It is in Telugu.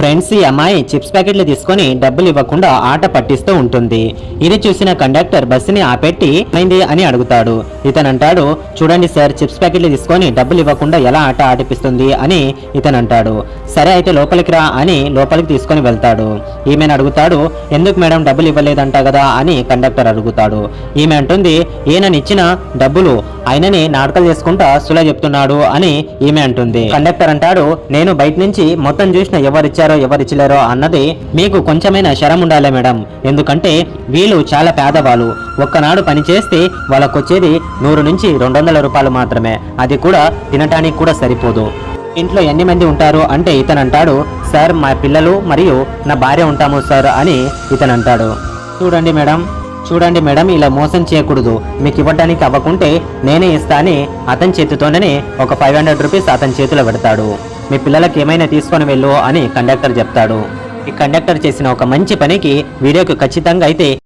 ఫ్రెండ్స్ ఈ అమ్మాయి చిప్స్ ప్యాకెట్లు తీసుకొని డబ్బులు ఇవ్వకుండా ఆట పట్టిస్తూ ఉంటుంది. ఇది చూసిన కండక్టర్ బస్సుని ఆపెట్టి ఏమైంది అని అడుగుతాడు. ఇతను అంటాడు, చూడండి సార్, చిప్స్ ప్యాకెట్లు తీసుకొని డబ్బులు ఇవ్వకుండా ఎలా ఆట ఆడిపిస్తుంది అని ఇతను అంటాడు. సరే అయితే లోపలికి రా అని లోపలికి తీసుకొని వెళ్తాడు. ఈమెను అడుగుతాడు, ఎందుకు మేడం డబ్బులు ఇవ్వలేదంట కదా అని కండక్టర్ అడుగుతాడు. ఈమె అంటుంది, ఈయననిచ్చిన డబ్బులు ఆయనని నాటకాలు చేసుకుంటా సులా చెప్తున్నాడు అని ఈమె అంటుంది. కండక్టర్ అంటాడు, నేను బయట నుంచి మొత్తం చూసిన ఎవరిచ్చారో ఎవరిచ్చలేరో అన్నది మీకు కొంచెమైనా శరం ఉండాలి మేడం, ఎందుకంటే వీళ్ళు చాలా పేదవాళ్ళు. ఒక్కనాడు పని చేస్తే వాళ్ళకొచ్చేది 100 నుంచి 200 రూపాయలు మాత్రమే, అది కూడా తినటానికి కూడా సరిపోదు. ఇంట్లో ఎన్ని మంది ఉంటారు అంటే ఇతను అంటాడు, సార్ మా పిల్లలు మరియు నా భార్య ఉంటాము సార్ అని ఇతను అంటాడు. చూడండి మేడం ఇలా మోసం చేయకూడదు, మీకు ఇవ్వడానికి అవ్వకుంటే నేనే ఇస్తా అని అతని చేతితోనే ఒక 500 రూపీస్ అతని చేతిలో పెడతాడు. మీ పిల్లలకి ఏమైనా తీసుకొని వెళ్ళు అని కండక్టర్ చెప్తాడు. ఈ కండక్టర్ చేసిన ఒక మంచి పనికి వీడియోకి ఖచ్చితంగా అయితే